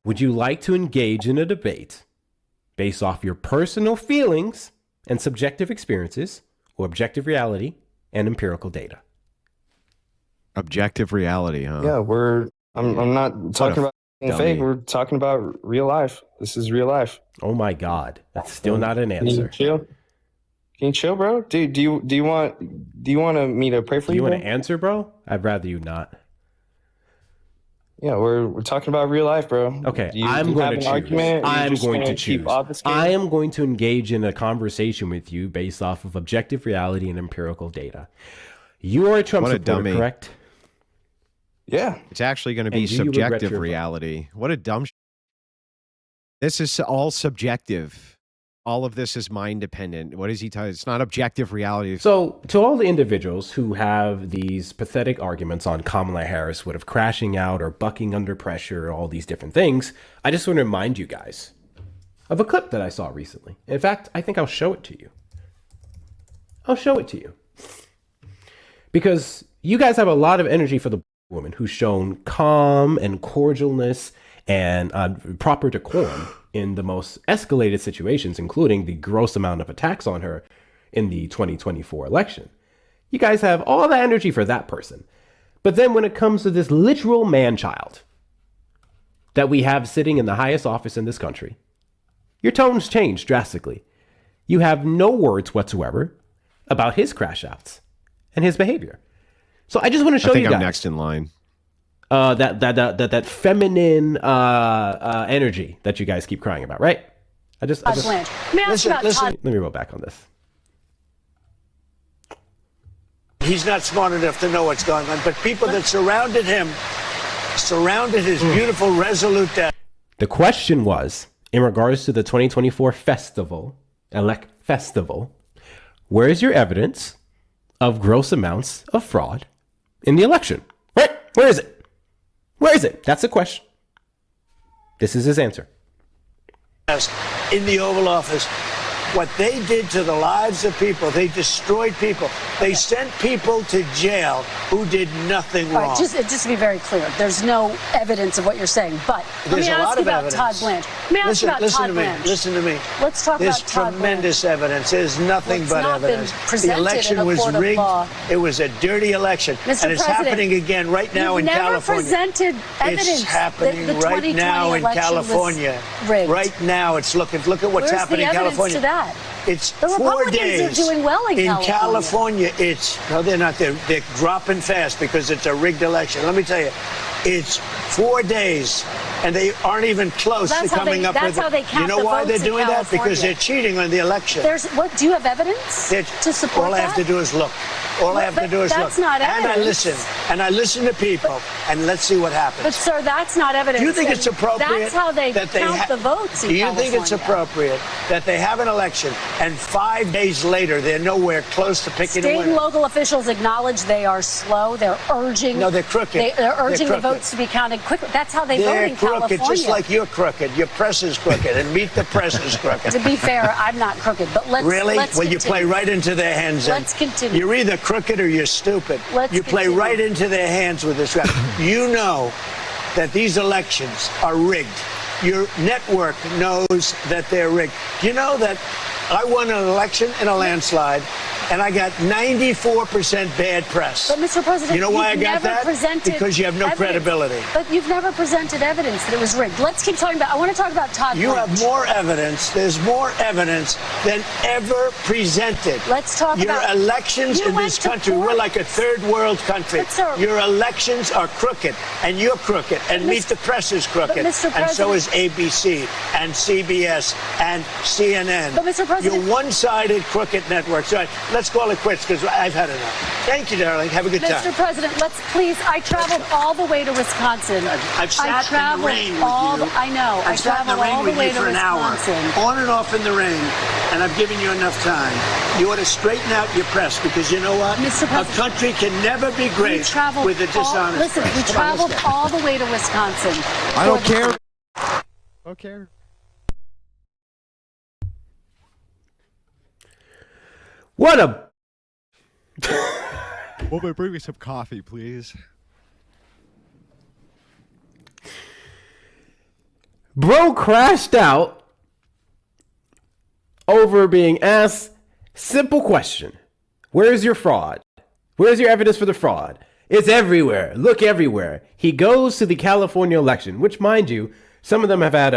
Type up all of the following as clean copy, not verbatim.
Would you like to engage in a debate based off your personal feelings and subjective experiences, or objective reality and empirical data? Objective reality, huh? Yeah, I'm not talking about fake. We're talking about real life. This is real life. Oh my God, that's still not an Can you answer. chill? Can you chill, bro? Do you want me to pray for you? Do you want to answer, bro? I'd rather you not. Yeah, we're talking about real life, bro. Okay, I'm going to choose. I'm going to choose. I am going to engage in a conversation with you based off of objective reality and empirical data. You are a Trump supporter, correct? Yeah. It's actually going to be subjective reality. What a dumb. This is all subjective. All of this is mind dependent. What is he talking? It's not objective reality. So to all the individuals who have these pathetic arguments on Kamala Harris would have crashing out or bucking under pressure, all these different things, I just want to remind you guys of a clip that I saw recently. In fact, I think I'll show it to you. I'll show it to you. Because you guys have a lot of energy for the woman who's shown calm and cordialness and proper decorum in the most escalated situations, including the gross amount of attacks on her in the 2024 election. You guys have all that energy for that person. But then when it comes to this literal man-child that we have sitting in the highest office in this country, your tones change drastically. You have no words whatsoever about his crash outs and his behavior. So I just want to show you guys. I'm next in line. That feminine energy that you guys keep crying about, right? Let me roll back on this. He's not smart enough to know what's going on, but people that surrounded him, surrounded his beautiful, resolute dad. The question was, in regards to the 2024 festival, where is your evidence of gross amounts of fraud in the election? Right? Where is it? Where is it? That's the question. This is his answer. In the Oval Office, what they did to the lives of people, they destroyed people. They sent people to jail who did nothing wrong. Just to be very clear, there's no evidence of what you're saying, but let me ask you about Todd Blanche. Let me ask you about Todd Blanche. Listen to me. Let's talk about Todd Blanche. There's tremendous evidence. There's nothing but evidence. The election was rigged. It was a dirty election. And it's happening again right now in California. You've never presented evidence. It's happening right now in California. Right now, it's look at what's happening in California. To that? It's the 4 Republicans days. are doing well in California. No, they're not. They're dropping fast because it's a rigged election. Let me tell you, it's 4 days, and they aren't even close to coming up with it. You know why they're doing that? Because they're cheating on the election. Do you have evidence to support all that? I have to do is look. All I have to do is look. That's not evidence. And I listen to people, and let's see what happens. But sir, that's not evidence. Do you think it's appropriate? That's how they count the votes in California. Do you think it's appropriate that they have an election, and 5 days later they're nowhere close to picking a winner? State and local officials acknowledge they are slow. They're urging. No, they're crooked. They're urging the votes to be counted quickly. That's how they vote in California. They're crooked, just like you're crooked. Your press is crooked, and Meet the Press is crooked. To be fair, I'm not crooked, but let's really. Let's well, continue. You play right into their hands. Let's continue. You're either crooked or you're stupid. You play right into their hands with this guy. You know that these elections are rigged. Your network knows that they're rigged. You know that I won an election in a landslide, and I got 94% bad press. But Mr. President, you know why I got that? Because you have no credibility. But you've never presented evidence that it was rigged. Let's keep talking about. I want to talk about Todd Blanche. You have more evidence. There's more evidence than ever presented. Let's talk about your elections in this country. We're like a third world country. Your elections are crooked, and you're crooked, and Meet the Press is crooked, and so is ABC and CBS and CNN. But Mr. President, you're one-sided crooked networks. All right, let's call it quits because I've had enough. Thank you, darling. Have a good time. Mr. President, let's please. I traveled all the way to Wisconsin. I've sat in the rain with you. I know. I've sat in the rain with you for an hour, on and off in the rain, and I've given you enough time. You ought to straighten out your press because you know what? A country can never be great with a dishonest Listen, press. we traveled all the way to Wisconsin. I don't care. I don't care. What a... Woman, bring me some coffee, please. Bro crashed out over being asked simple question. Where's your fraud? Where's your evidence for the fraud? It's everywhere. Look everywhere. He goes to the California election, which, mind you, some of them have had,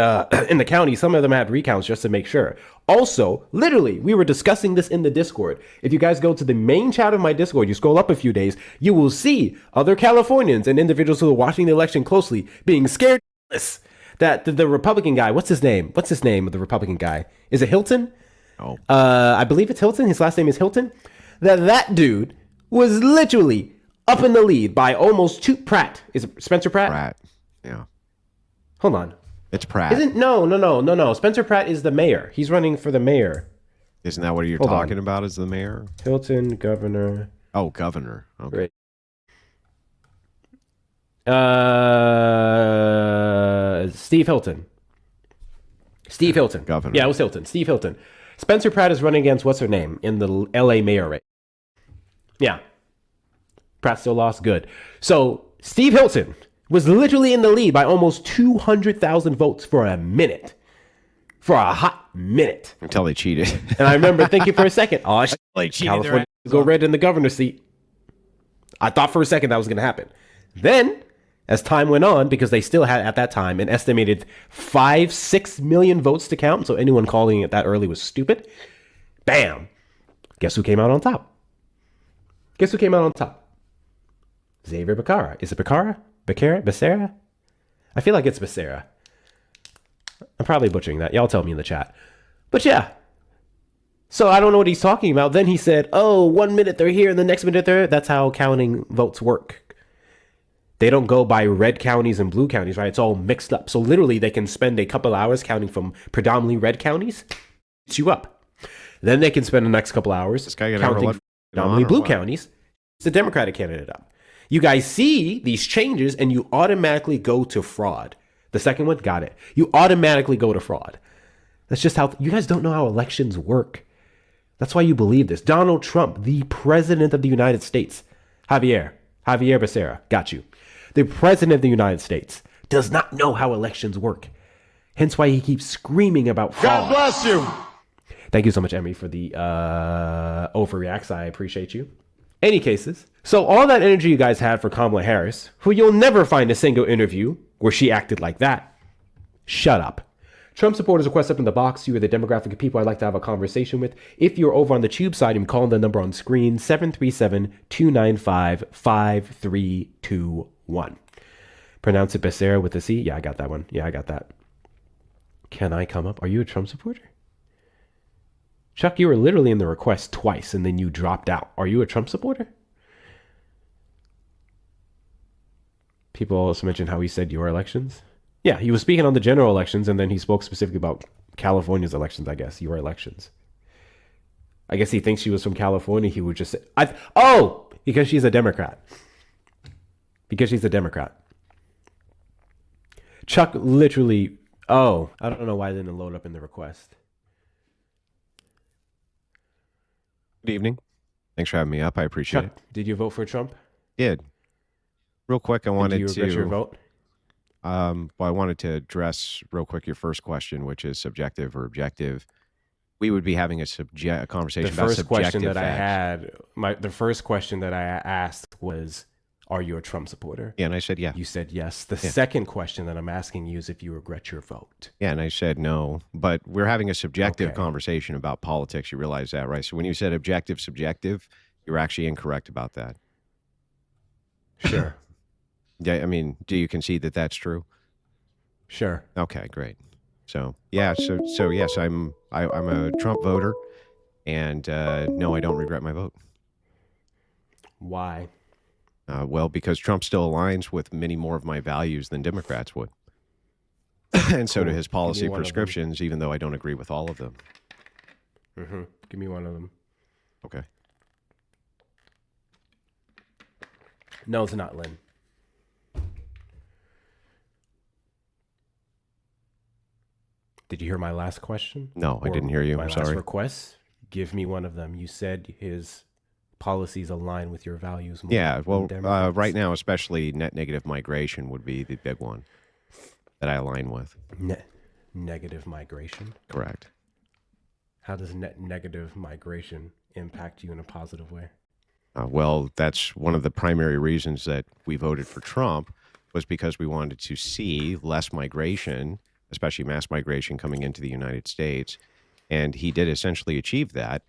in the county, some of them had recounts just to make sure. Also, literally, we were discussing this in the Discord. If you guys go to the main chat of my Discord, you scroll up a few days, you will see other Californians and individuals who are watching the election closely being scared that the Republican guy, what's his name? What's his name of the Republican guy? Is it Hilton? Oh. I believe it's Hilton. His last name is Hilton. That dude was literally up in the lead by almost two. Pratt. Is it Spencer Pratt? Pratt. Yeah. Hold on. It's Pratt. No. Spencer Pratt is the mayor. He's running for the mayor. Isn't that what you're talking about as the mayor? Hilton, governor. Oh, governor. Okay. Great. Steve Hilton. Governor. Yeah, it was Hilton. Steve Hilton. Spencer Pratt is running against what's her name in the LA mayor race. Yeah. Pratt still lost. Good. So Steve Hilton was literally in the lead by almost 200,000 votes for a minute. For a hot minute. Until they cheated. And I remember thinking for a second, oh, California go red in the governor's seat. I thought for a second that was going to happen. Then, as time went on, because they still had at that time an estimated 5-6 million votes to count, so anyone calling it that early was stupid. Bam. Guess who came out on top? Xavier Becerra. Is it Becerra? Becerra? I feel like it's Becerra. I'm probably butchering that. Y'all tell me in the chat. But yeah. So I don't know what he's talking about. Then he said, oh, 1 minute they're here and the next minute they're here. That's how counting votes work. They don't go by red counties and blue counties, right? It's all mixed up. So literally they can spend a couple hours counting from predominantly red counties. It's you up. Then they can spend the next couple hours counting predominantly blue counties. It's the Democratic candidate up. You guys see these changes and you automatically go to fraud. The second one, got it. You automatically go to fraud. That's just how, you guys don't know how elections work. That's why you believe this. Donald Trump, the president of the United States, Javier Becerra, got you. The president of the United States does not know how elections work. Hence why he keeps screaming about fraud. God bless you. Thank you so much, Emmy, for the overreacts. I appreciate you. Any cases, so all that energy you guys had for Kamala Harris, who you'll never find a single interview where she acted like that, shut up. Trump supporters request up in the box. You are the demographic of people I'd like to have a conversation with. If you're over on the tube side, I'm calling the number on screen, 737-295-5321. Pronounce it Becerra with a C. Yeah, I got that one. Yeah, I got that. Can I come up? Are you a Trump supporter? Chuck, you were literally in the request twice and then you dropped out. Are you a Trump supporter? People also mentioned how he said your elections. Yeah, he was speaking on the general elections and then he spoke specifically about California's elections, I guess, your elections. I guess he thinks she was from California. He would just say, because she's a Democrat. Chuck literally, I don't know why it didn't load up in the request. Good evening. Thanks for having me up. I appreciate Chuck, did you vote for Trump? Did. Real quick, I wanted to... Did you regret your vote? Well, I wanted to address real quick your first question, which is subjective or objective. We would be having a conversation about subjective facts. The first question that I asked was, are you a Trump supporter? Yeah, and I said, yeah. You said yes. The second question that I'm asking you is if you regret your vote. Yeah, and I said no. But we're having a subjective conversation about politics. You realize that, right? So when you said objective, subjective, you're actually incorrect about that. Sure. Yeah, I mean, do you concede that that's true? Sure. Okay, great. So yeah, so yes, I'm a Trump voter, and no, I don't regret my vote. Why? Well, because Trump still aligns with many more of my values than Democrats would. And so do his policy prescriptions, even though I don't agree with all of them. Mm-hmm. Give me one of them. Okay. No, it's not, Lynn. Did you hear my last question? No, I didn't hear you. I'm sorry. Last request? Give me one of them. You said his policies align with your values more. Yeah, well, right now, especially net negative migration would be the big one that I align with. negative migration. Correct. How does net negative migration impact you in a positive way? Well, that's one of the primary reasons that we voted for Trump, was because we wanted to see less migration, especially mass migration coming into the United States. And he did essentially achieve that.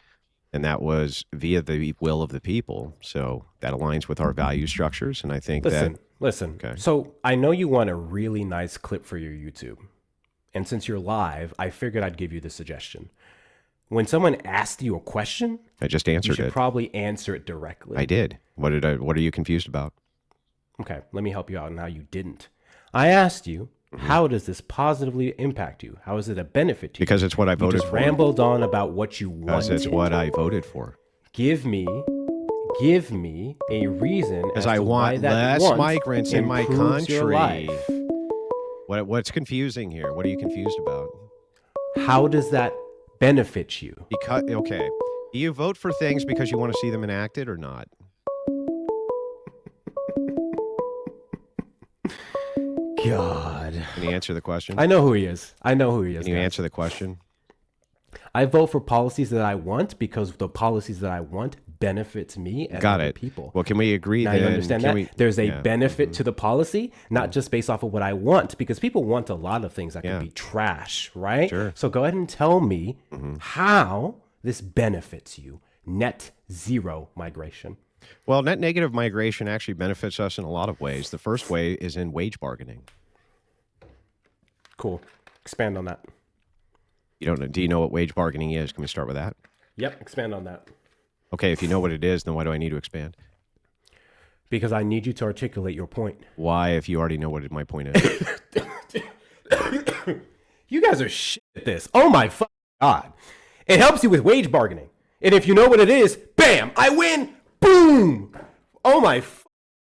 And that was via the will of the people. So that aligns with our value structures. And I think Listen. Okay. So I know you want a really nice clip for your YouTube. And since you're live, I figured I'd give you the suggestion. When someone asked you a question, I just answered you should it. probably answer it directly. I did. What are you confused about? Okay, let me help you out on how you didn't. I asked you, how does this positively impact you? How is it a benefit to you? Because it's what I voted for. You just for. rambled on about what you wanted. Because it's what I voted for. Give me a reason. Because I want less migrants in my country. What's confusing here? What are you confused about? How does that benefit you? Because, okay, do you vote for things because you want to see them enacted or not? God. Can you answer the question? I know who he is. Can you answer the question? I vote for policies that I want because the policies that I want benefits me and other people. Well, can we agree now then? You understand that? There's a benefit to the policy, not just based off of what I want, because people want a lot of things that can be trash, right? Sure. So go ahead and tell me how this benefits you. Net zero migration. Well, net negative migration actually benefits us in a lot of ways. The first way is in wage bargaining. Cool. Expand on that. You don't know? Do you know what wage bargaining is? Can we start with that? Yep. Expand on that. Okay. If you know what it is, then why do I need to expand? Because I need you to articulate your point. Why, if you already know what my point is? You guys are shit at this. Oh my fucking God. It helps you with wage bargaining. And if you know what it is, bam, I win. Boom. Oh my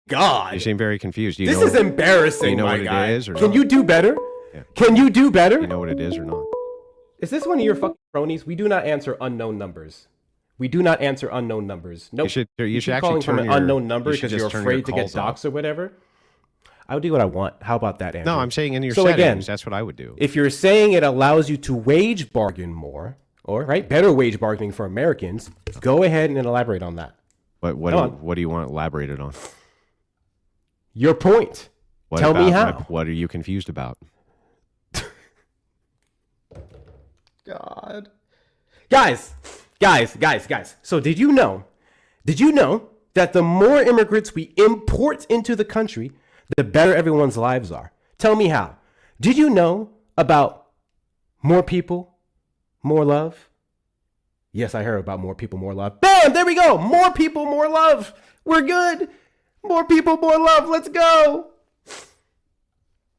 God. You seem very confused. This is embarrassing, do you know my what guy. it is or Can not? you do better? Yeah. Can you do better? Do you know what it is or not? Is this one of your fucking cronies? We do not answer unknown numbers. We do not answer unknown numbers. Nope. You should calling actually from an unknown number because you're afraid to get doxxed doxxed or whatever. I would do what I want. How about that, Andrew? No, I'm saying in your so settings, again, that's what I would do. If you're saying it allows you to wage bargain more, or better wage bargaining for Americans, go ahead and elaborate on that. What do you want elaborated on? Your point. Tell me how. What are you confused about? God. Guys. So did you know that the more immigrants we import into the country, the better everyone's lives are? Tell me how. Did you know about more people, more love? Yes, I heard about more people, more love. Bam! There we go. More people, more love. We're good. More people, more love. Let's go.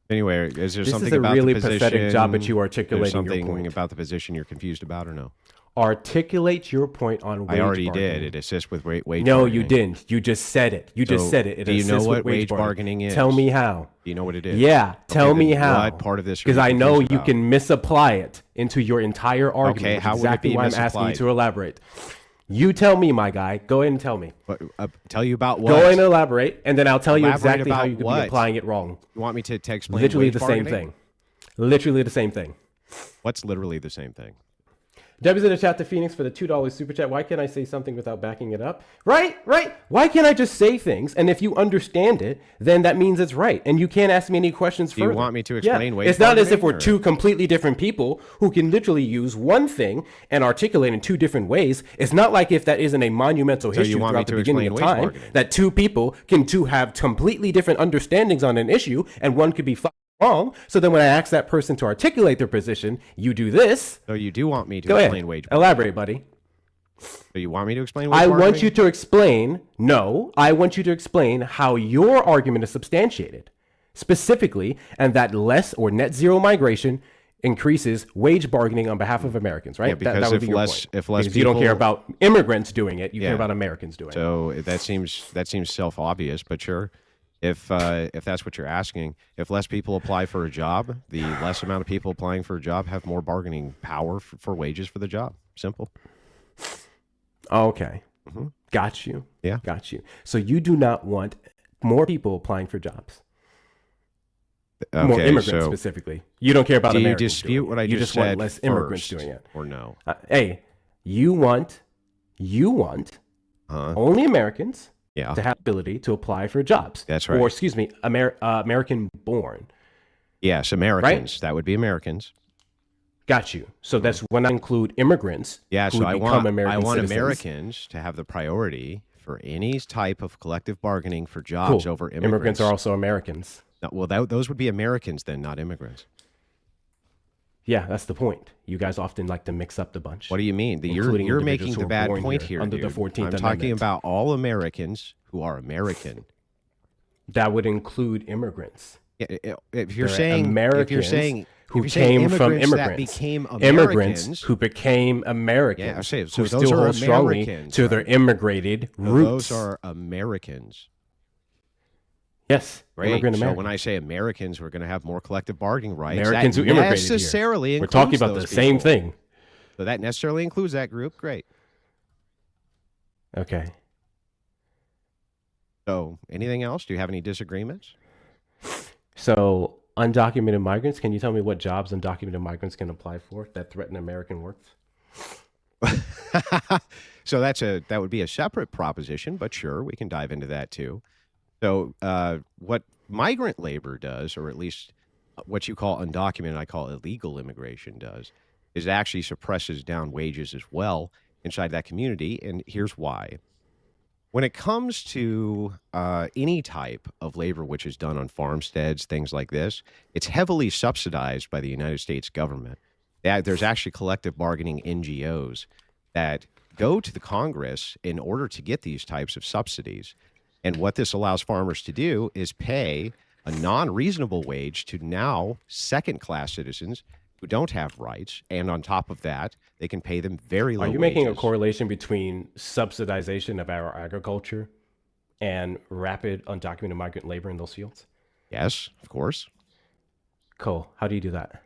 Anyway, is there something about the position? This is a really pathetic job at you articulating something your point. About the position you're confused about or no? Articulate your point on wage I already bargaining. did. It assists with wage bargaining. No, you didn't. You just said it. It do you know assists what with wage bargaining is? Tell me how. Do you know what it is? Yeah, tell me how. What part of this? Because I know you can misapply it into your entire argument. Okay, how would it be exactly why I'm asking you to elaborate. You tell me, my guy. Go ahead and tell me. Tell you about what? Go ahead and elaborate, and then I'll tell you Elaborate exactly how about you could what? be applying it wrong. You want me to explain? Literally wage the same bargaining? thing. Literally the same thing. What's literally the same thing? Debbie's in the chat to Phoenix for the $2 super chat. Why can't I say something without backing it up? Right. Why can't I just say things? And if you understand it, then that means it's right. And you can't ask me any questions further. Do you want me to explain wage It's not as if bargaining, we're or- two completely different people who can literally use one thing and articulate in two different ways. It's not like if that isn't a monumental So you issue want me throughout the to beginning explain of wage time bargaining? that two people can have completely different understandings on an issue and one could be wrong. So then when I ask that person to articulate their position, you do this. So you do want me to Go explain ahead. wage bargaining? Elaborate, buddy. So you want me to explain wage I bargaining? want you to explain, I want you to explain how your argument is substantiated, specifically, and that less or net zero migration increases wage bargaining on behalf of Americans, right? Yeah, because that would if be your less- point. if less Because you don't people- care about immigrants doing it, you Yeah. care about Americans doing it. So that seems self-obvious, but sure. If that's what you're asking, if less people apply for a job, the less amount of people applying for a job have more bargaining power for wages for the job. Simple. Okay. Got you. Yeah. Got you. So you do not want more people applying for jobs. More immigrants specifically. You don't care about Americans. Do you dispute what I you just want said less immigrants doing it, or no? Hey, you want only Americans to have ability to apply for jobs. That's right. Or excuse me, American born. Yes, Americans. Right? That would be Americans. Got you. So that's when I include immigrants. Yeah, who so I want Americans. Americans to have the priority for any type of collective bargaining for jobs over immigrants. Immigrants are also Americans. No, well, those would be Americans then, not immigrants. Yeah, that's the point. You guys often like to mix up the bunch. What do you mean? You're making the bad point here, under dude. the 14th I'm Amendment. talking about all Americans who are American. That would include immigrants. Yeah, if you're saying Americans who came from immigrants, immigrants who became Americans, yeah, I say, so who those still are hold strongly Americans, to their immigrated roots. Those are Americans. Yes, right. Immigrant So Americans. when I say Americans, we're going to have more collective bargaining rights. Americans who immigrated necessarily here. We're talking about the same thing. So that necessarily includes that group. Great. Okay. So anything else? Do you have any disagreements? So undocumented migrants, can you tell me what jobs undocumented migrants can apply for that threaten American works? So that would be a separate proposition, but sure, we can dive into that too. So what migrant labor does, or at least what you call undocumented, I call illegal immigration does, is it actually suppresses down wages as well inside that community. And here's why. When it comes to any type of labor which is done on farmsteads, things like this, it's heavily subsidized by the United States government. There's actually collective bargaining NGOs that go to the Congress in order to get these types of subsidies. And what this allows farmers to do is pay a non-reasonable wage to now second-class citizens who don't have rights. And on top of that, they can pay them very low wages. Are you making a correlation between subsidization of our agriculture and rapid undocumented migrant labor in those fields? Yes, of course. Cool. How do you do that?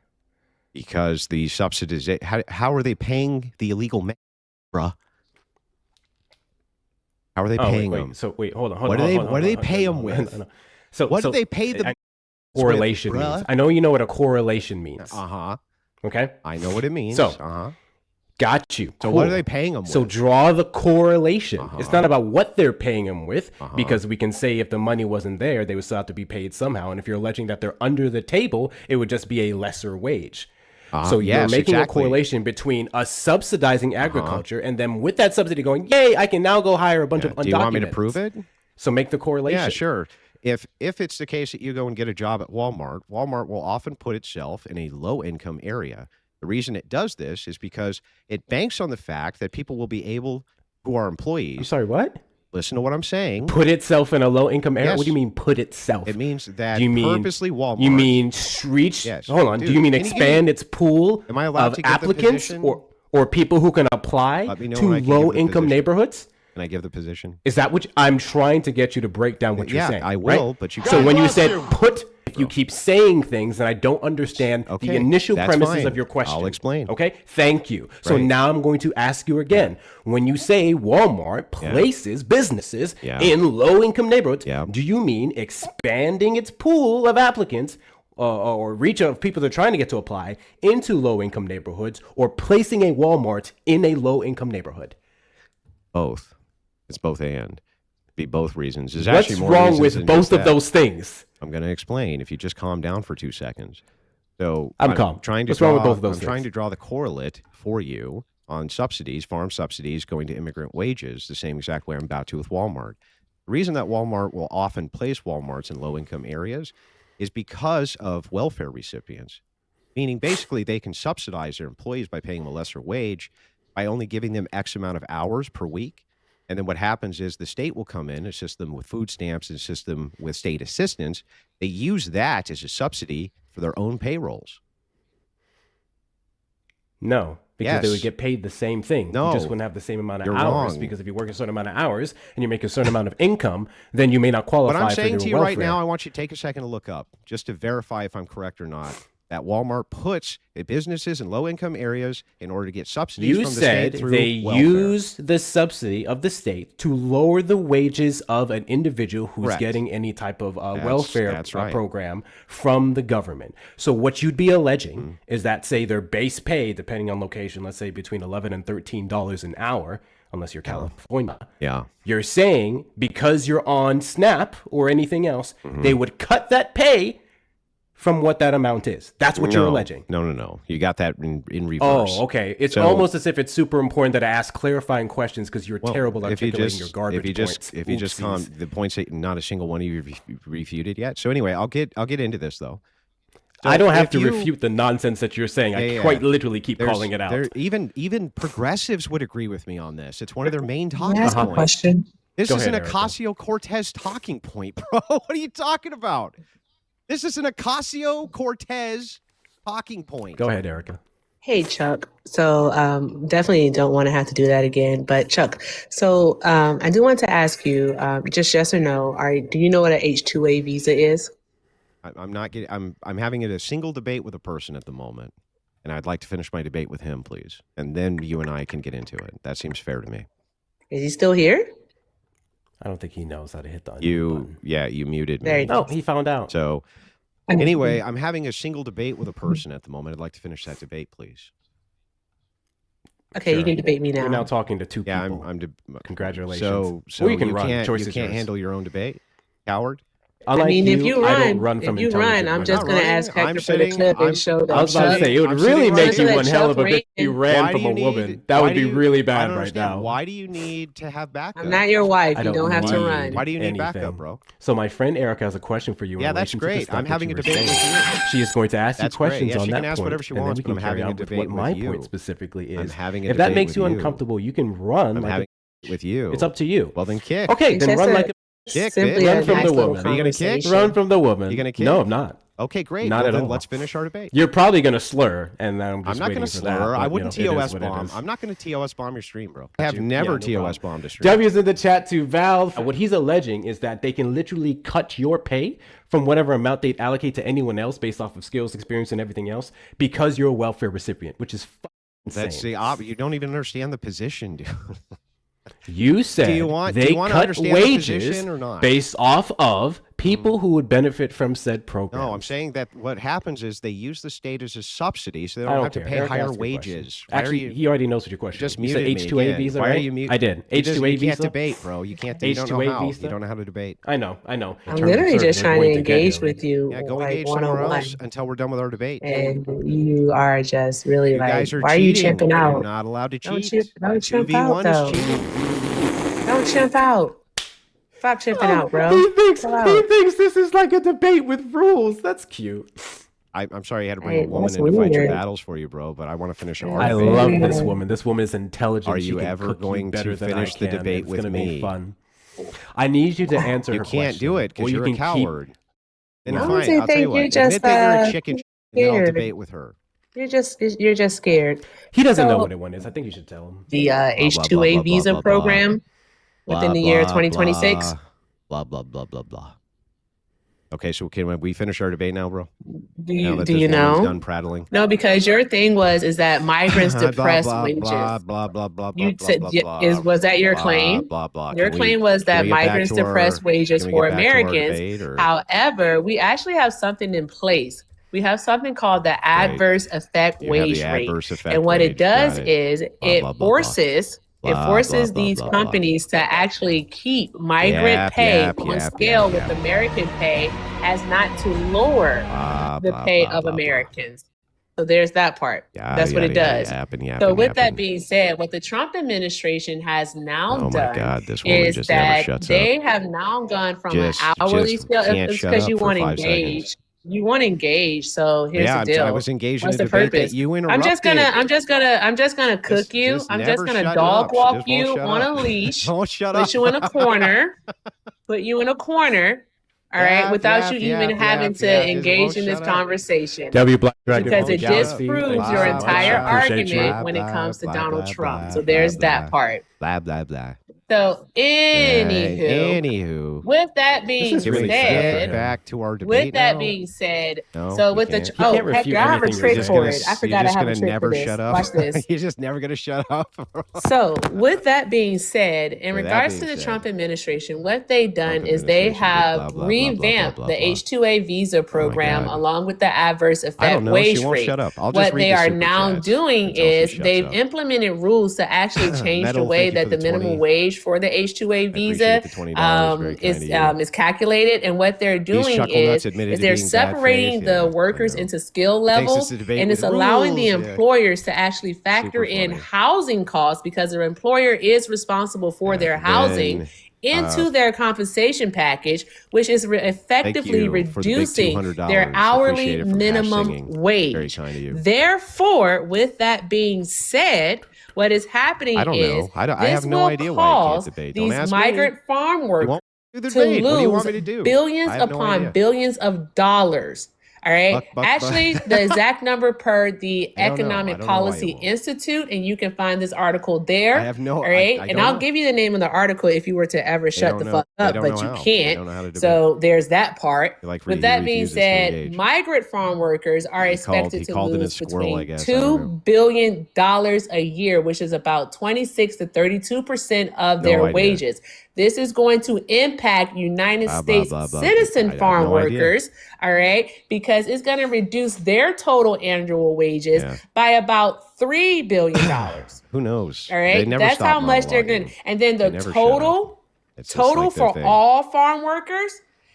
Because the subsidies, how are they paying the illegal man, bruh? How are they paying them? So wait, hold on. What do they pay them with? No. So what do they pay them? Correlation means. I know you know what a correlation means. Okay. I know what it means. So got you. So what are they paying them with? So draw the correlation. It's not about what they're paying them with, because we can say if the money wasn't there, they would still have to be paid somehow. And if you're alleging that they're under the table, it would just be a lesser wage. So you're making a correlation between us subsidizing agriculture and then with that subsidy going, yay, I can now go hire a bunch of undocumented. Do you want me to prove it? So make the correlation. Yeah, sure. If it's the case that you go and get a job at Walmart, Walmart will often put itself in a low-income area. The reason it does this is because it banks on the fact that people will be able, who are employees. I'm sorry, what? Listen to what I'm saying. Put itself in a low-income area? Yes. What do you mean put itself? It means that purposely Walmart. You mean reach? Yes. Hold on. Dude, do you mean expand its pool am I allowed to give applicants the or people who can apply to low-income neighborhoods? Can I give the position? Is that what I'm trying to get you to break down what you're saying? I will, right? but you. So when you said put, you keep saying things, and I don't understand the initial premises of your question. I'll explain. Okay, thank you. So now I'm going to ask you again. When you say Walmart places businesses in low-income neighborhoods, do you mean expanding its pool of applicants or reach of people they're trying to get to apply into low-income neighborhoods, or placing a Walmart in a low-income neighborhood? Both. It's both and. Be both reasons. There's What's actually more wrong with both of those things? I'm going to explain if you just calm down for 2 seconds. So I'm calm. What's wrong with both of those things? I'm trying to draw the correlate for you on subsidies, farm subsidies going to immigrant wages, the same exact way I'm about to with Walmart. The reason that Walmart will often place Walmarts in low-income areas is because of welfare recipients, meaning basically they can subsidize their employees by paying them a lesser wage by only giving them X amount of hours per week. And then what happens is the state will come in, assist them with food stamps, assist them with state assistance. They use that as a subsidy for their own payrolls. No, because they would get paid the same thing. No, you just wouldn't have the same amount of hours. Wrong. Because if you work a certain amount of hours and you make a certain amount of income, then you may not qualify for What I'm saying your to you welfare. right now, I want you to take a second to look up just to verify if I'm correct or not. that Walmart puts in businesses in low-income areas in order to get subsidies You from the said state through they welfare. used the subsidy of the state to lower the wages of an individual who's Correct. getting any type of welfare that's right. program from the government. So what you'd be alleging is that, say, their base pay, depending on location, let's say between $11 and $13 an hour, unless you're California. Yeah. You're saying because you're on SNAP or anything else, they would cut that pay from what that amount is. That's what you're alleging. No. You got that in reverse. Oh, okay. It's So- almost as if it's super important that I ask clarifying questions because you're terrible at articulating your garbage points. If you just the points that not a single one of you refuted yet. So anyway, I'll get into this though. So I don't have if to you- refute the nonsense that you're saying. I Yeah. quite literally keep There's- calling it out. Even progressives would agree with me on this. It's one of their main Can talking I ask a points. question? This Go is ahead, an Erica. Ocasio-Cortez talking point, bro. What are you talking about? This is an Ocasio-Cortez talking point. Go ahead, Erica. Hey, Chuck. So definitely don't want to have to do that again. But Chuck, so I do want to ask you, just yes or no, do you know what an H-2A visa is? I'm not getting. I'm having a single debate with a person at the moment, and I'd like to finish my debate with him, please, and then you and I can get into it. That seems fair to me. Is he still here? I don't think he knows how to hit the unmute button. You muted There me. you No, he found out. So anyway, I'm having a single debate with a person at the moment. I'd like to finish that debate, please. Okay, you Sure. can debate me You're now. now talking to two Yeah, people. I'm Congratulations. So Or you can run. can't, Choice you is can't yours. handle your own debate, coward. Unlike if you I run, don't run from if you run, intelligent I'm women. just Not going to running. ask I'm Hector for the sitting- clip I'm- and show that I was about to say, it would I'm really sitting make right you there. one hell of a Chuck bitch if you Reagan. ran Why from do a you woman. need- That why would do be you- really I bad don't right understand. now. Why do you need to have backup? I'm not your wife. I You don't have to need run. Why do you need anything. backup, bro? So my friend Erica has a question for you. in Yeah, that's relation to the great. stuff I'm that having you a were debate saying. with you. She is going to ask That's you great. questions Yeah, on she that can ask point, whatever she and then wants, we but can I'm carry having a on with debate what my with you. point specifically is. I'm having a If that debate makes you with you. uncomfortable, you can run. I'm like having with you. it's up to you. Well, then kick. Okay, It's then just run a- like a Kick, Simply bitch. a Run from nice the little woman. Are you gonna kick? conversation. run from the woman. You gonna kick? No, I'm not. Okay, great. Not Well, at then all. let's finish our debate. You're probably going to slur, and I'm I'm just not waiting going to for slur. that, but, I you wouldn't know, it is TOS what it bomb. is. I'm not going to TOS bomb your stream, bro. I have Yeah, never no TOS problem. bombed a stream. W's in the chat to Valve. What he's alleging is that they can literally cut your pay from whatever amount they allocate to anyone else based off of skills, experience, and everything else because you're a welfare recipient, which is insane. That's the you don't even understand the position, dude. You said Do you want they to cut understand the wages position or not? based off of people who would benefit from said program. No, I'm saying that what happens is they use the state as a subsidy, so they I don't don't have to care. pay Eric, higher ask your wages. question. Why Actually, are you he already knows what your question just is. You said muted me H2A again. visa, Why right? are you muted? I did. You just- H2A You visa. can't debate, bro. You can't. You don't know H2A how. visa? You don't know how to debate. I know. I'm In terms of literally just service, trying we're to going together. engage with you, Yeah, go like engage somewhere one-on-one. else until we're done with our debate. And you are just really You like, guys are why are you cheating. chimping You're out? not allowed to Don't cheat. don't chimp out, 2v1 though. is cheating. Don't chimp out. Stop chimping out, bro. He thinks Chill out. this is like a debate with rules. That's cute. I'm sorry I had to bring Hey, a woman that's in to fight your weird. battles for you, bro, but I want to finish our I debate. love this woman. This woman is intelligent. Are She you can ever cook you going to better than I finish the can. debate It's with gonna me? Be fun. I need you to answer You her can't question. do it Or because you you're a can keep- coward. Then No. I fine, don't I'll tell you think what. you're just, Admit that you're a chicken shit, and then I'll scared. debate with her. You're just scared. He doesn't know So- what it one is. I think you should tell him. The blah, H-2A blah, visa blah, blah. program within the year 2026. Blah, blah, blah, blah, blah. Okay, so can we finish our debate now, bro? Do Now you that do this you woman's know? done prattling. No, because your thing is that migrants Blah, depress blah, wages. Blah, blah, blah, blah, You blah, said blah, blah, was that your blah, claim? Blah, blah. Your Can claim we- was that can we get back migrants to our- depress wages can we for get back to our Americans. debate, or- However, we actually have something in place. We have something called the adverse effect You have the wage rate. adverse effect And what wage. it does Got it. is Blah, it blah, blah, blah. forces Blah, it forces blah, blah, these blah, blah. companies to actually keep migrant Yap, pay yap, on yap, scale yap, with yap. American pay as not to lower Blah, the blah, pay blah, of blah, blah. Americans. So there's that part. Yada, That's what it yada, does. yapping, So yapping, with that yapping. being said, what the Trump administration has now Oh my done God, this woman is just never that shuts they up. have now gone from Just- an hourly just scale. can't It's shut because up you for want to 5 engage. seconds. You want to engage. So here's Yeah, the deal. I was engaged What's in the a debate purpose? that you I'm interrupted. just gonna cook you. Just I'm never just gonna shut dog up. She walk just won't you shut on up. a leash. Don't shut Put up. you in a corner. Put you in a corner. All right, Yep, without yep, you yep, even having yep, to yep. Just engage won't in this shut up. conversation. W Black Dragon Because it Galaxy, disproves thank you your so much. entire Appreciate you. argument when it comes to Donald Trump. So blah, there's blah, that part. Blah, blah, blah. So Anywho, with that being is really sad for said, him. back to our debate with that now. being said, No, so you with can't. the He can't heck, refute I have a anything trick you're for saying. it. I forgot I have a trick for this. Shut up. Watch this. You're just never gonna shut up. So, with that being said, in With that regards to being the said, Trump administration, what they've done Trump is they administration did have blah, blah, blah, blah, revamped blah, the blah, blah. H-2A visa program God. along with the adverse I effect don't know. wage She won't rate. shut up. I'll just What read they the are super now chats doing until she is shuts they've up. implemented rules to actually change Metal, the way thank you that for the the minimum 20. wage for the H-2A visa appreciate the $20. Very kind of you. is calculated. And what they're doing chuckle nuts admitted to they're being bad separating faith. the Yeah, I workers know. into skill Thinks it's levels, a debate and with it's allowing the rules, yeah. employers to actually factor Super in funny. housing costs because their employer is responsible for their housing Then, into their compensation package, which is effectively you for the big reducing $200. their hourly Appreciate it from Hash minimum Singing. Very wage. kind of you. Therefore, with that being said, what is happening I don't is know. I this have no will idea why you can't cause debate. Don't these ask migrant farm me. You workers won't do the to debate. What do you want me to lose do? billions I have no upon idea. billions of dollars. All right. Buck. Actually, the exact number per the I don't know. Economic I don't know why Policy you won't. Institute, and you can find this article there. I have no. All right. I And don't I'll know. give you the name of the article if you were to ever shut don't the know. fuck They up, don't but know you how. They can't. don't know how to debate. So there's that part. They like With he that being refuses to said, engage. migrant farm workers are He expected to called it a lose squirrel, I between guess. I don't know. $2 billion a year, which is about 26 to 32% of their idea. wages. This is going to impact United States citizen I have farm no idea. workers, all right, because it's going to reduce their total annual wages by about $3 billion. Who knows? All right, They never that's stop how much they're monologuing. going to. And then the They never shut total It's just like their for thing. all farm workers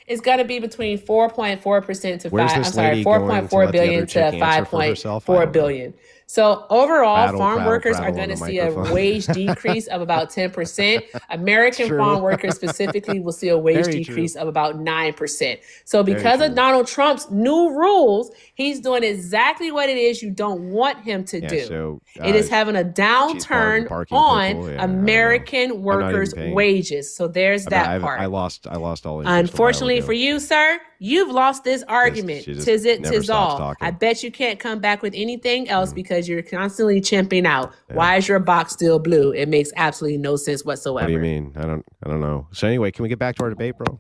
is going to be between 4.4% to Where's 5. this I'm sorry, lady going to 4.4 let the other billion chick to answer for herself? I 5.4 don't know. billion. So overall, Prattle, farm prattle, workers are prattle going to on the see a microphone. wage decrease of about 10%. American True. farm workers specifically will see a wage Very decrease true. of about 9%. So because of true. Donald Trump's new rules, he's doing exactly what it is you don't want him to do. So, it is having a downturn barking on pitbull. Yeah, I don't know. American I'm not workers' even paying. wages. So there's that part. I lost all interest a while Unfortunately ago. for you, sir, you've lost this argument. she just Tis it, never tis stops all. talking. I bet you can't come back with anything else because you're constantly chimping out. Why is your box still blue? It makes absolutely no sense whatsoever. What do you mean? I don't know. So anyway, can we get back to our debate, bro?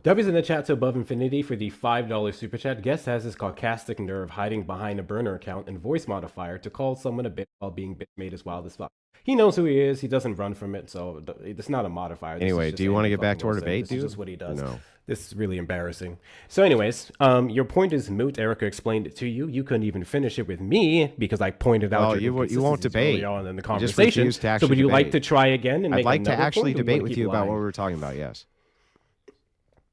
W's in the chat to Above Infinity for the $5 super chat. Guest has his caucastic nerve hiding behind a burner account and voice modifier to call someone a bitch while being made as wild as fuck. He knows who he is. He doesn't run from it, so it's not a modifier. Anyway, do you want to get back to our debate, dude? This is just what he does. No. This is really embarrassing. So anyways, your point is moot. Erica explained it to you. You couldn't even finish it with me because I pointed out your you won't inconsistencies debate. early on in the You just conversation. refuse to So actually would you like debate. to try again? And I'd make like to another actually point, or do debate wanna with keep you about lying? what we were talking about. Yes.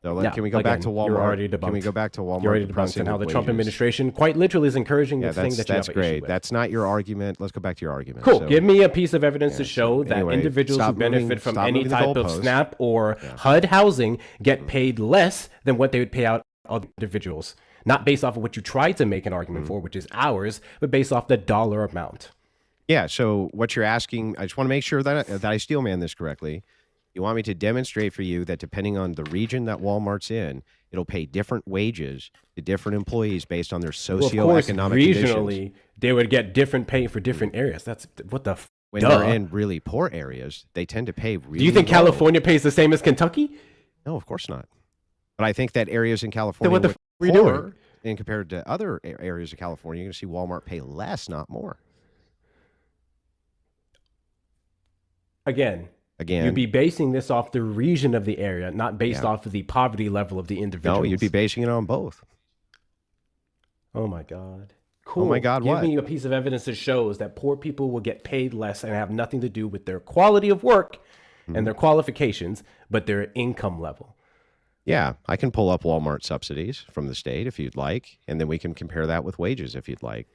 So Yeah, can we go back to again, Walmart? you're already Can we debunked. go back to Walmart? You're already debunked depressing and how the with Trump wages? administration quite literally is encouraging Yeah, the thing that you that's have an issue great. with. That's not your argument. Let's go back to your argument. Cool. So, Give me a piece of evidence to show that anyway, individuals who stop moving- benefit from stop any moving the type of goalposts. SNAP or HUD housing get paid less than what they would pay out other individuals. Not based off of what you tried to make an argument for, which is ours, but based off the dollar amount. Yeah. So what you're asking, I just want to make sure that I steelman this correctly. You want me to demonstrate for you that depending on the region that Walmart's in, it'll pay different wages to different employees based on their Well, of course, socioeconomic regionally, conditions. they would get different pay for different areas. That's what the When duh. they're in really poor areas, they tend to pay really Do you think low. California pays the same as Kentucky? No, of course not. But I think that areas in California what the with f- are you doing? poorer, and compared to other areas of California, you're going to see Walmart pay less, not more. Again, you'd be basing this off the region of the area, not based off of the poverty level of the individual. No, you'd be basing it on both. Oh my God. Cool. Oh my God, Give what? me a piece of evidence that shows that poor people will get paid less and have nothing to do with their quality of work and their qualifications, but their income level. Yeah, I can pull up Walmart subsidies from the state if you'd like, and then we can compare that with wages if you'd like.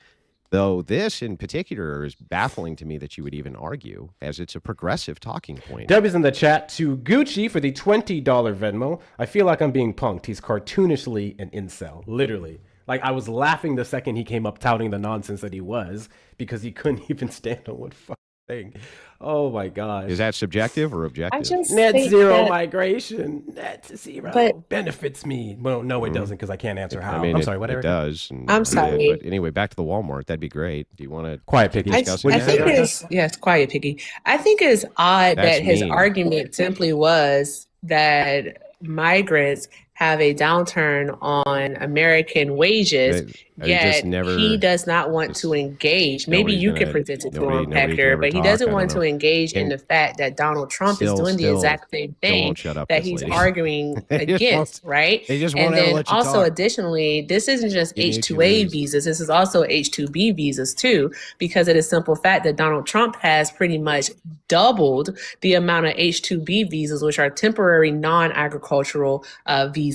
Though this in particular is baffling to me that you would even argue, as it's a progressive talking point. Deb is in the chat to Gucci for the $20 Venmo. I feel like I'm being punked. He's cartoonishly an incel, literally. Like, I was laughing the second he came up touting the nonsense that he was because he couldn't even stand on what fuck thing. Oh my gosh. Is that subjective or I objective? just Net think zero that, migration. Net zero but benefits me. Well, no, it doesn't because I can't answer how. I mean, I'm sorry, whatever. It does. And I'm it did. sorry. But anyway, back to the Walmart. That'd be great. Do you want to Quiet piggy. I, discuss I it? think it's, yes, quiet piggy. I think it's odd That's that his mean. argument simply was that migrants have a downturn on American wages, But you just yet never- he does not want to engage. Maybe nobody's you could gonna- present it to nobody- him, nobody can Hector, ever but he talk, doesn't I want don't to know. engage in And the fact that Donald Trump is still- doing the still, exact same they thing won't shut up, that this he's lady. arguing They just against, won't- right? they just And won't ever then let you also talk. additionally, this isn't just You need to H-2A lose. visas, this is also H-2B visas too, because of the simple fact that Donald Trump has pretty much doubled the amount of H-2B visas, which are temporary non-agricultural visas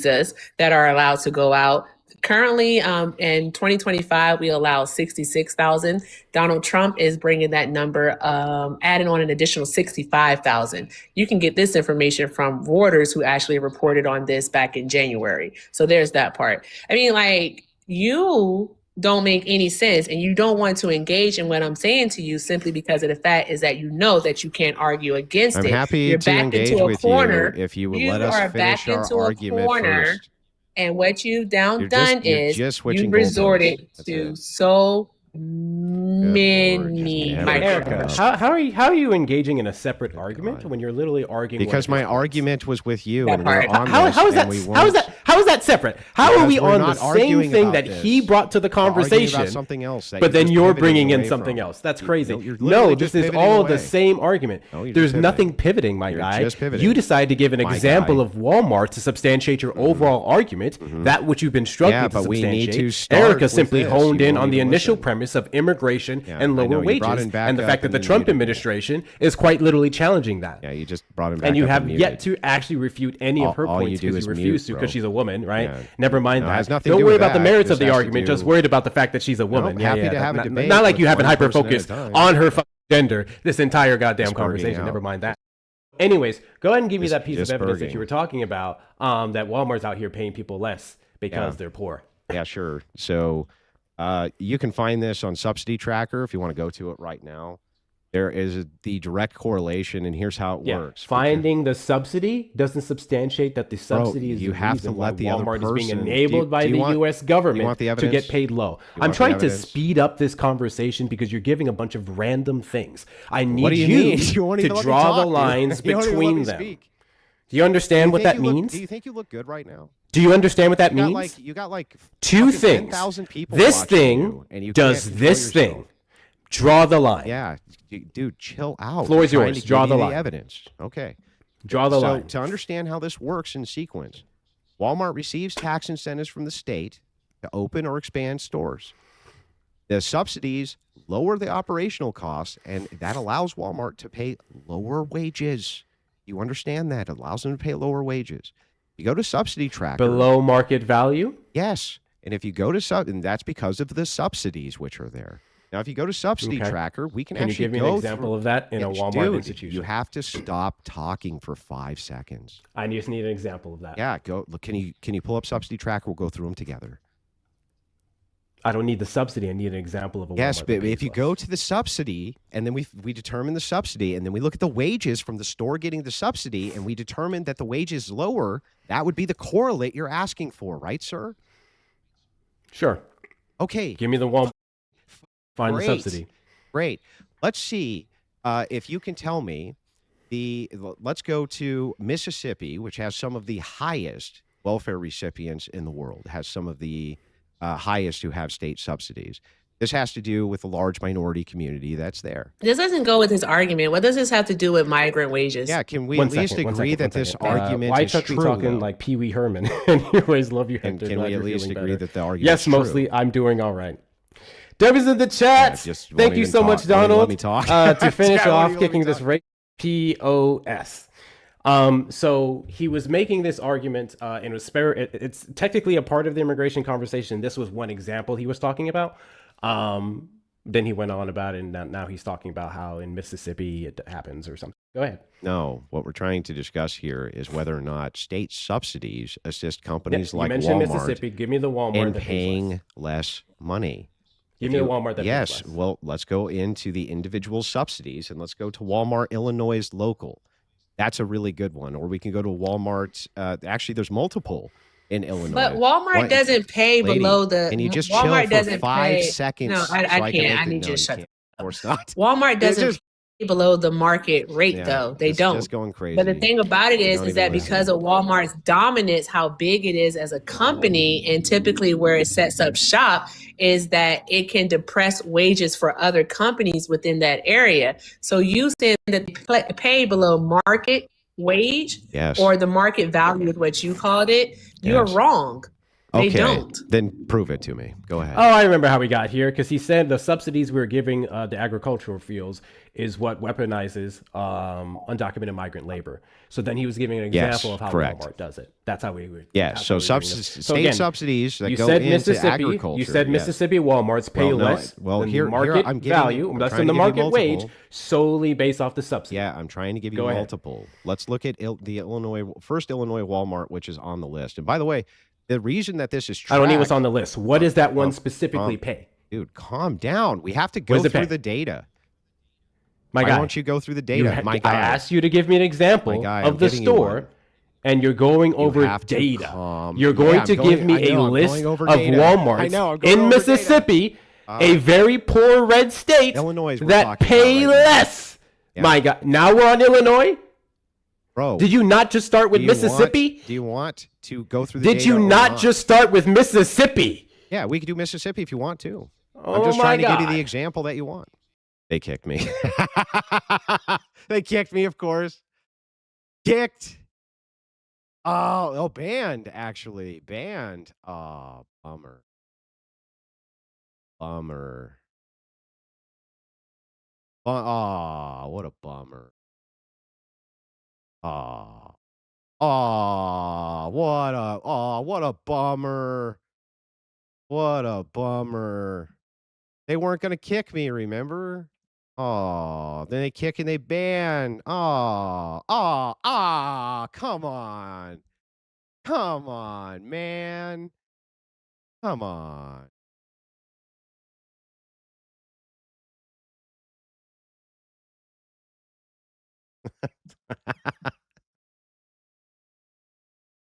that are allowed to go out. Currently, in 2025, we allow 66,000. Donald Trump is bringing that number, adding on an additional 65,000. You can get this information from Reuters, who actually reported on this back in January. So there's that part. I mean, like, you don't make any sense, and you don't want to engage in what I'm saying to you simply because of the fact is that you know that you can't argue against I'm it. happy You're to backed engage into a with corner. you if you would You let us are finish backed our into a argument corner. first. And what you've You're done you're is just you switching resorted goalposts. That's to it. so Lord, many just never microphones. shut up. How are you engaging in a separate argument when you're literally arguing? Because one my of his points? argument was with you, That and we're part. on How this, is that? and we How is won't- that? How is that separate? How are Because we we're on the not same arguing thing about that this. he brought to the We're arguing conversation? about something else that But you're then just you're pivoting bringing in away something from. else. That's You- crazy. you're No, literally this just is pivoting all away. the same argument. No, you're There's just nothing pivoting. pivoting, my You're guy. just pivoting. You decide to give an My example guy. of Walmart to substantiate your overall argument, that which you've been struggling Yeah, to but we need substantiate. to start Erica with simply this. honed You in won't on the even initial listen. premise of immigration Yeah, and I lower know. You brought wages, him back and the up fact that and the then Trump you- administration is quite literally challenging that. Yeah, you just brought him back And you up have muted. yet to actually refute any of her All you points do because is you refuse to mute, because bro. she's a woman, right? Yeah. Never mind No, it that. has nothing to Don't do worry with about the that. merits This of the has to argument. do- Just worried about the fact that she's a woman. Nope, happy to have a not, debate not like with you haven't one person hyper at a focused time. on her gender this entire goddamn Just burning conversation. out. Never mind that. Anyways, go ahead and give me Just- that piece of just evidence that burning. you were talking about. That Walmart's out here paying people less because Yeah. they're poor. Yeah, sure. So you can find this on Subsidy Tracker if you want to go to it right now. There is the direct correlation, and here's how it works. Finding the subsidy doesn't substantiate that the subsidy is you the have reason to let why the other Walmart is being person- enabled by do you the want- U.S. do you government want the to evidence? get paid low. You I'm want the trying to evidence? speed up this conversation because you're giving a bunch of random things. I need What do you you, mean? You won't to even let me draw talk, the dude. lines You won't even let between me them. speak. Do you understand what that means? Do you think you look good right now? Do you understand what that You got means? like you got like Two fucking things. 10,000 people This watching thing you, and you does can't this control yourself. thing. Draw the line. Yeah, dude, chill out. Floor is I'm trying yours. to Draw give the you line. evidence. Okay. Draw the line. To understand how this works in sequence, Walmart receives tax incentives from the state to open or expand stores. The subsidies lower the operational costs, and that allows Walmart to pay lower wages. You understand that? It allows them to pay lower wages. You go to Subsidy Tracker. Below market value? Yes. And if you go to and that's because of the subsidies which are there. Now, if you go to Subsidy Okay. Tracker, we can Can you actually give me go an example through- of that in a Yeah, Walmart dude, institution? You have to stop talking for 5 seconds. I just need an example of that. Yeah, go look. Can you pull up Subsidy Tracker? We'll go through them together. I don't need the subsidy. I need an example of a Yes, Walmart but that pays if you less. go to the subsidy and then we determine the subsidy and then we look at the wages from the store getting the subsidy and we determine that the wage is lower, that would be the correlate you're asking for, right, sir? Sure. Okay. Give me the Walmart. Find the Great. subsidy. Great. Let's see if you can tell me let's go to Mississippi, which has some of the highest welfare recipients in the world, has some of the highest who have state subsidies. This has to do with a large minority community that's there. This doesn't go with his argument. What does this have to do with migrant wages? Yeah, can we One at least second, one agree second, that one this second. argument Why is Chuck, you true? talking though? like Pee Wee Herman? Anyways, love you, And Hector. can Glad we at you're least feeling agree better. that the argument Yes, is true? mostly. I'm doing all right. Debbie's in the chat. just won't Thank you even so talk. much, Won't even let Donald. me talk. To This finish guy won't off even let me kicking this talk. rate, POS. So he was making this argument, and it was it's technically a part of the immigration conversation. This was one example he was talking about. Then he went on about it, and now he's talking about how in Mississippi it happens or something. Go ahead. No, what we're trying to discuss here is whether or not state subsidies assist companies You like mentioned Walmart Mississippi. Give me the Walmart in that pays paying less. less money. Give me a Walmart that pays yes, less. well, let's go into the individual subsidies and let's go to Walmart Illinois' local. That's a really good one. Or we can go to Walmart. Actually, there's multiple in Illinois. But Walmart doesn't pay Lady, below the. can you just Walmart chill for doesn't 5 pay. seconds? No, I so can't. I make need the, you no, to shut can't. up. Of course not. Walmart doesn't just, pay below the market rate, yeah, though. They it's don't. just going crazy. But the thing about it Don't is even that listen. because of Walmart's dominance, how big it is as a company, and typically where it sets up shop, is that it can depress wages for other companies within that area. So you saying that they pay below market wage Yes. or the market value is what you called it, you're Yes. wrong. They Okay, don't. then prove it to me. Go ahead. Oh, I remember how we got here because he said the subsidies we're giving the agricultural fields is what weaponizes undocumented migrant labor. So then he was giving an example of how correct. Walmart does it. That's how we would. Yeah, that's so how we were doing this. state So again, subsidies that you go said into Mississippi. agriculture. You said yes. Mississippi Walmarts pay Well, no, less well, than here- the here market I'm giving- value, I'm less trying than the to give you market wage, multiple. solely based off the subsidy. Yeah, I'm trying to give you Go ahead. multiple. Let's look at the Illinois Walmart, which is on the list. And by the way, the reason that this is tracked, I don't need what's on the list. What does that one um, specifically pay? dude, calm down. We have to What go does it through pay? the data. My Why guy, don't you go through the you data? ha- My guy. I asked you to give me an example My guy, I'm of the giving you store, one. and you're going over have to data. calm- You're Yeah, going I'm to going- give me I know, a I'm list going over of data. Walmarts I know, I'm going in over data. Mississippi, a very poor red state Illinois is we're that talking pay about right now. less. Yeah. My God, now we're on Illinois. Bro, Did you not just start with do you Mississippi? do you want to go through the Did data you or not just start with Mississippi? Yeah, we could do Mississippi if you want to. I'm Oh just my trying to give you God. the example that you want. They kicked me. They kicked me, of course. Kicked. Oh, banned, actually. Banned. Oh, bummer. Bummer. Oh, what a bummer. Oh. Oh, what a bummer. What a bummer. They weren't going to kick me, remember? Oh, then they kick and they ban. Oh, come on. Come on, man. Come on.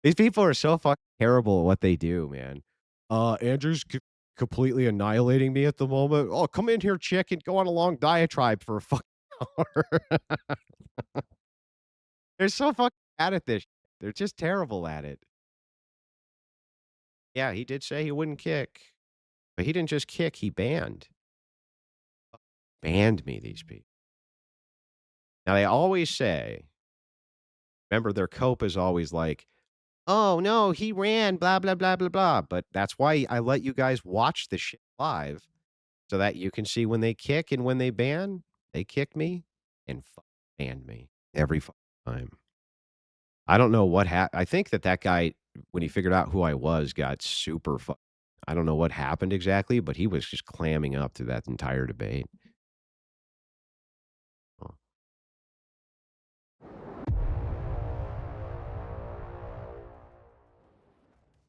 These people are so fucking terrible at what they do, man. Andrew's completely annihilating me at the moment. Oh, come in here, chick, and go on a long diatribe for a fucking hour. They're so fucking bad at this. They're just terrible at it. Yeah, he did say he wouldn't kick. But he didn't just kick, he banned. Banned me, these people. Now, they always say, remember, their cope is always like, oh, no, he ran, blah, blah, blah, blah, blah. But that's why I let you guys watch the shit live so that you can see when they kick and when they ban. They kick me and banned me every time. I don't know what happened. I think that guy, when he figured out who I was, got super I don't know what happened exactly, but he was just clamming up through that entire debate.